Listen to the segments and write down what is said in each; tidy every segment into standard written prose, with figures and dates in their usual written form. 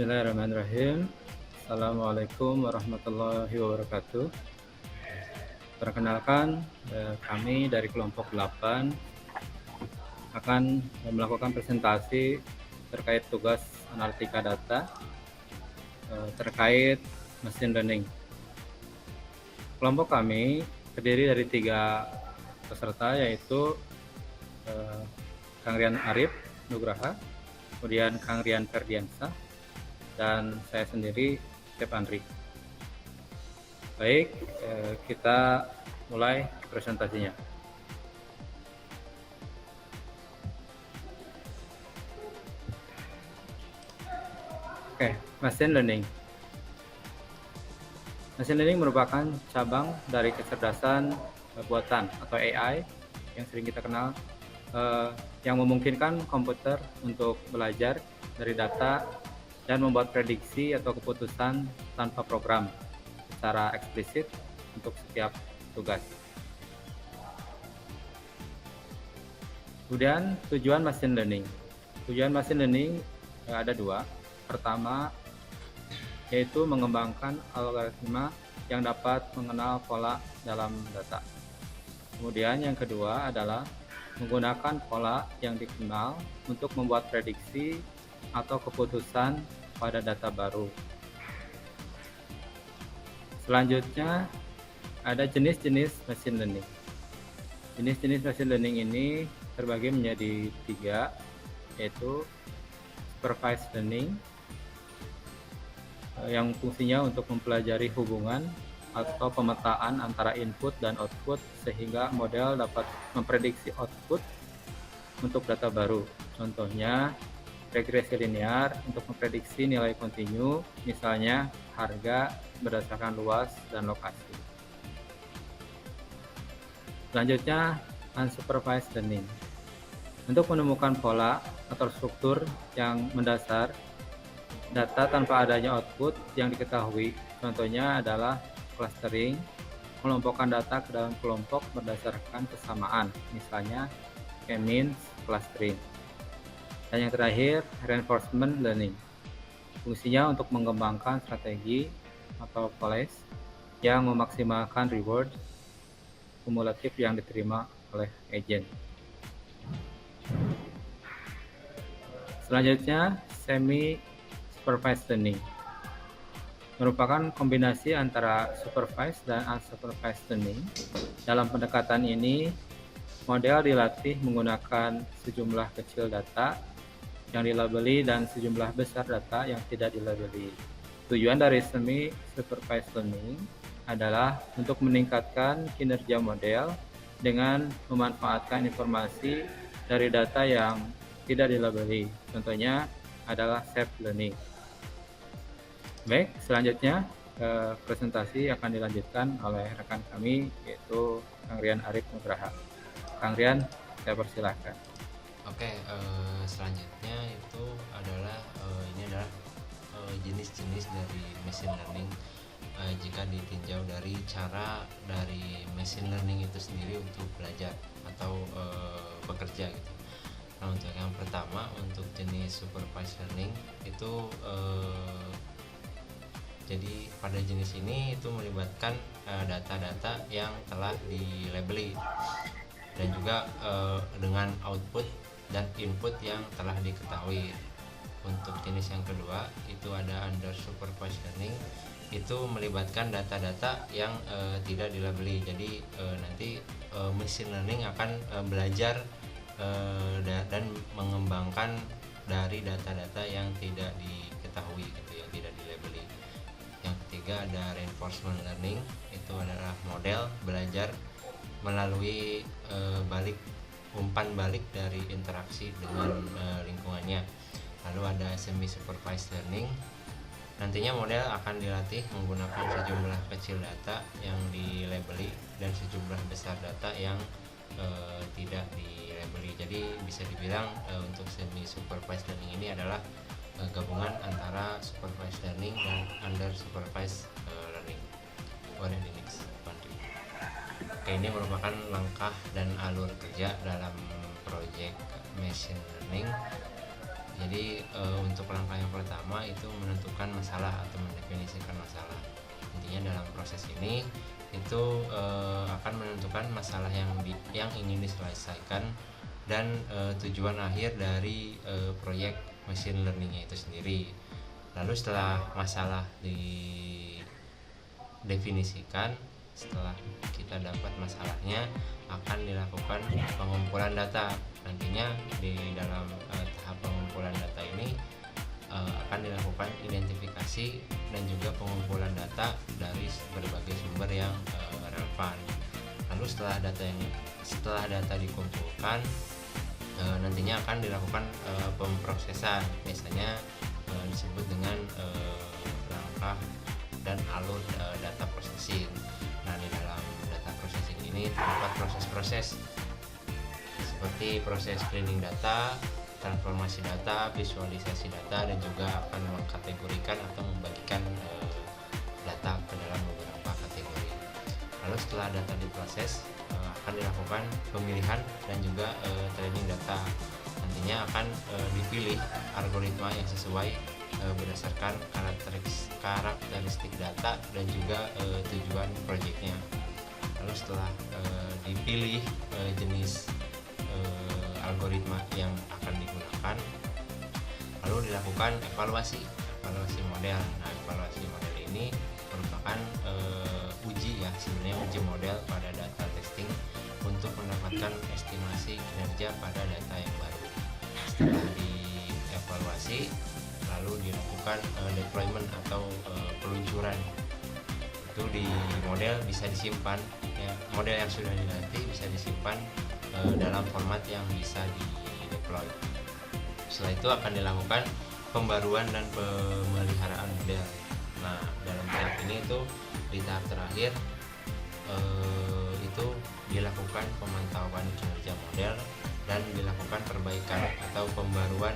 Bismillahirrahmanirrahim. Assalamualaikum warahmatullahi wabarakatuh. Perkenalkan, kami dari kelompok 8 akan melakukan presentasi terkait tugas analitika data terkait machine learning. Kelompok kami terdiri dari 3 peserta, yaitu Kang Rian Arif Nugraha, kemudian Kang Rian Ferdiansah, dan saya sendiri, Chef Andri. Baik, kita mulai presentasinya. Oke, machine learning. Machine learning merupakan cabang dari kecerdasan buatan atau AI yang sering kita kenal, yang memungkinkan komputer untuk belajar dari data dan membuat prediksi atau keputusan tanpa program secara eksplisit untuk setiap tugas. Kemudian tujuan machine learning. Tujuan machine learning ada 2. Pertama, yaitu mengembangkan algoritma yang dapat mengenal pola dalam data. Kemudian yang kedua adalah menggunakan pola yang dikenal untuk membuat prediksi atau keputusan pada data baru. Selanjutnya ada jenis-jenis machine learning. Jenis-jenis machine learning ini terbagi menjadi 3, yaitu supervised learning, yang fungsinya untuk mempelajari hubungan atau pemetaan antara input dan output sehingga model dapat memprediksi output untuk data baru. Contohnya regresi linear untuk memprediksi nilai kontinu, misalnya harga berdasarkan luas dan lokasi. Selanjutnya, unsupervised learning. Untuk menemukan pola atau struktur yang mendasar data tanpa adanya output yang diketahui. Contohnya adalah clustering, mengelompokkan data ke dalam kelompok berdasarkan kesamaan, misalnya K-means clustering. Dan yang terakhir, reinforcement learning. Fungsinya untuk mengembangkan strategi atau policy yang memaksimalkan reward kumulatif yang diterima oleh agent. Selanjutnya, semi-supervised learning. Merupakan kombinasi antara supervised dan unsupervised learning. Dalam pendekatan ini, model dilatih menggunakan sejumlah kecil data yang dilabeli dan sejumlah besar data yang tidak dilabeli. Tujuan dari semi-supervised learning adalah untuk meningkatkan kinerja model dengan memanfaatkan informasi dari data yang tidak dilabeli. Contohnya adalah safe learning. Baik, selanjutnya presentasi akan dilanjutkan oleh rekan kami, yaitu Kang Rian Arif Nugraha. Kang Rian, saya persilahkan. Oke, selanjutnya itu adalah jenis-jenis dari machine learning jika ditinjau dari cara dari machine learning itu sendiri untuk belajar atau bekerja gitu. Nah, untuk yang pertama, untuk jenis supervised learning itu jadi pada jenis ini itu melibatkan data-data yang telah dilabeli dan juga dengan output dan input yang telah diketahui. Untuk jenis yang kedua itu ada under supervised learning, itu melibatkan data-data yang tidak dilabeli. Jadi nanti machine learning akan belajar dan mengembangkan dari data-data yang tidak diketahui gitu, yang tidak dilabeli. Yang ketiga ada reinforcement learning, itu adalah model belajar melalui umpan balik dari interaksi dengan lingkungannya. Lalu ada semi supervised learning, nantinya model akan dilatih menggunakan sejumlah kecil data yang dilabeli dan sejumlah besar data yang tidak dilabeli. Jadi bisa dibilang untuk semi supervised learning ini adalah gabungan antara supervised learning dan under supervised learning. Oke, ini merupakan langkah dan alur kerja dalam proyek machine learning Jadi untuk langkah yang pertama itu menentukan masalah atau mendefinisikan masalah. Intinya dalam proses ini itu akan menentukan masalah yang ingin diselesaikan dan tujuan akhir dari proyek machine learningnya itu sendiri. Lalu setelah masalah didefinisikan, setelah kita dapat masalahnya, akan dilakukan pengumpulan data. Nantinya di dalam tahap pengumpulan data ini akan dilakukan identifikasi dan juga pengumpulan data dari berbagai sumber yang relevan. Lalu setelah data dikumpulkan, nantinya akan dilakukan pemrosesan, biasanya disebut dengan langkah dan alur data processing. Nah, di dalam data processing ini terdapat proses-proses seperti proses cleaning data, transformasi data, visualisasi data, dan juga akan mengkategorikan atau membagikan data ke dalam beberapa kategori. Lalu setelah data diproses, akan dilakukan pemilihan dan juga training data. Nantinya akan dipilih algoritma yang sesuai berdasarkan karakteristik data dan juga tujuan proyeknya. Lalu setelah dipilih jenis algoritma yang akan digunakan, lalu dilakukan evaluasi model. Nah, evaluasi model ini merupakan sebenarnya uji model pada data testing untuk mendapatkan estimasi kinerja pada data yang baru. Setelah dievaluasi, lalu dilakukan deployment atau peluncuran. Itu di model bisa disimpan, ya, model yang sudah dilatih bisa disimpan dalam format yang bisa di-deploy. Setelah itu akan dilakukan pembaruan dan pemeliharaan model. Nah, dalam tahap ini itu di tahap terakhir itu dilakukan pemantauan kinerja model dan dilakukan perbaikan atau pembaruan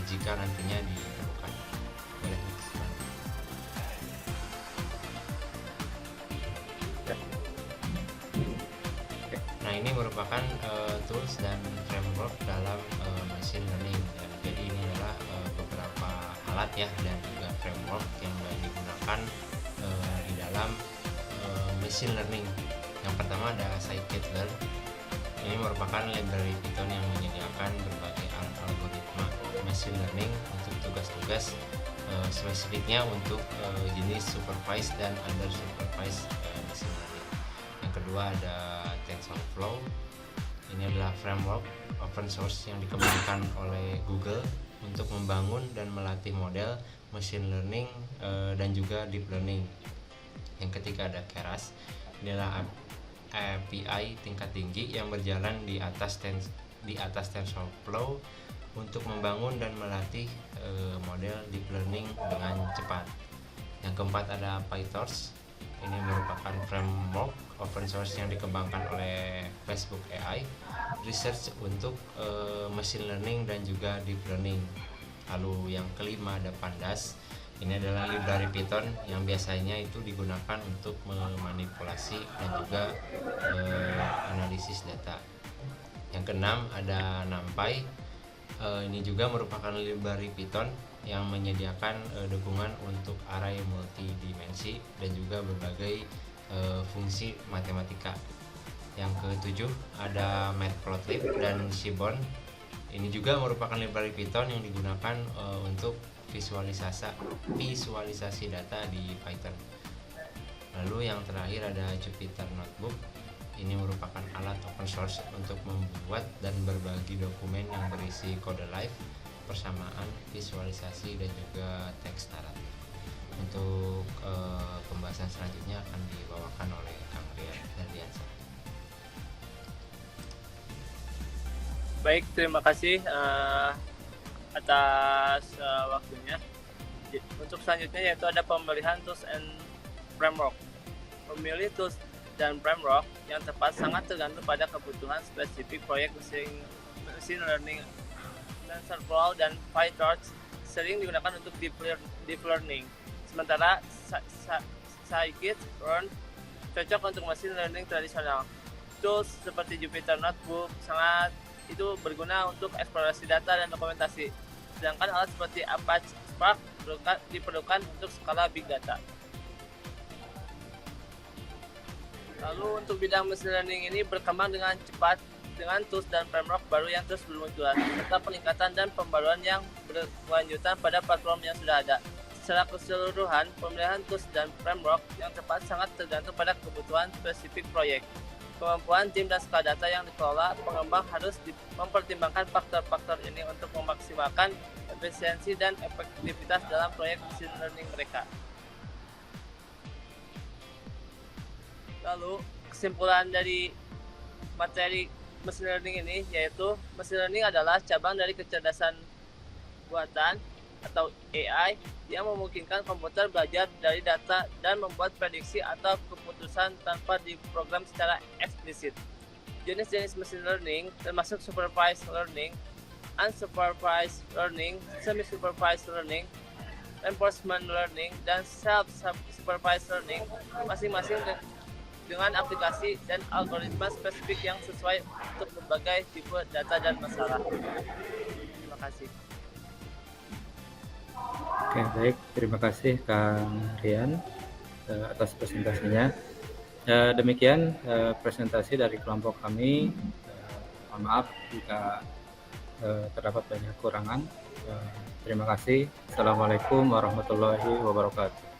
jika nantinya diperlukan. Boleh. Nah, ini merupakan tools dan framework dalam machine learning. Jadi ini adalah beberapa alat ya dan juga framework yang digunakan di dalam machine learning. Yang pertama ada scikit-learn. Ini merupakan library Python yang menyediakan berbagai algoritma machine learning untuk tugas-tugas spesifiknya untuk jenis supervised dan undersupervised machine learning. Yang kedua ada TensorFlow. Ini adalah framework open source yang dikembangkan oleh Google untuk membangun dan melatih model machine learning dan juga deep learning. Yang ketiga ada Keras. Ini adalah API tingkat tinggi yang berjalan di atas TensorFlow untuk membangun dan melatih model deep learning dengan cepat. Yang keempat ada PyTorch. Ini merupakan framework open source yang dikembangkan oleh Facebook AI research untuk machine learning dan juga deep learning. Lalu yang kelima ada Pandas. Ini adalah library Python yang biasanya itu digunakan untuk memanipulasi dan juga analisis data. Yang keenam ada NumPy. Ini juga merupakan library Python yang menyediakan dukungan untuk array multidimensi dan juga berbagai fungsi matematika. Yang ketujuh ada Matplotlib dan Seaborn. Ini juga merupakan library Python yang digunakan untuk visualisasi data di Python. Lalu yang terakhir ada Jupyter Notebook. Ini merupakan alat open source untuk membuat dan berbagi dokumen yang berisi kode live, persamaan, visualisasi, dan juga teks naratif. Untuk pembahasan selanjutnya akan dibawakan oleh Kang Rian Herdiansyah. Baik, terima kasih atas waktunya. Untuk selanjutnya yaitu ada pemilihan tools and framework. Memilih tools dan framework yang tepat sangat tergantung pada kebutuhan spesifik proyek machine learning. TensorFlow dan PyTorch sering digunakan untuk deep learning, sementara scikit-learn cocok untuk machine learning tradisional. Tools seperti Jupyter Notebook sangat itu berguna untuk eksplorasi data dan dokumentasi. sedangkan alat seperti Apache Spark diperlukan untuk skala big data. Lalu untuk bidang machine learning ini berkembang dengan cepat dengan tools dan framework baru yang terus bermunculan, serta peningkatan dan pembaruan yang berkelanjutan pada platform yang sudah ada. Secara keseluruhan, pemilihan tools dan framework yang tepat sangat tergantung pada kebutuhan spesifik proyek. Kemampuan tim dan skala data yang dikelola, pengembang harus mempertimbangkan faktor-faktor ini untuk memaksimalkan efisiensi dan efektivitas dalam proyek machine learning mereka. Lalu, kesimpulan dari materi machine learning ini yaitu machine learning adalah cabang dari kecerdasan buatan atau AI yang memungkinkan komputer belajar dari data dan membuat prediksi atau keputusan tanpa diprogram secara eksplisit. Jenis-jenis machine learning termasuk supervised learning, unsupervised learning, semi-supervised learning, reinforcement learning, dan self-supervised learning, masing-masing dengan aplikasi dan algoritma spesifik yang sesuai untuk berbagai tipe data dan masalah. Terima kasih. Oke, baik. Terima kasih Kang Rian atas presentasinya. Demikian presentasi dari kelompok kami. Mohon maaf jika terdapat banyak kekurangan. Terima kasih. Assalamualaikum warahmatullahi wabarakatuh.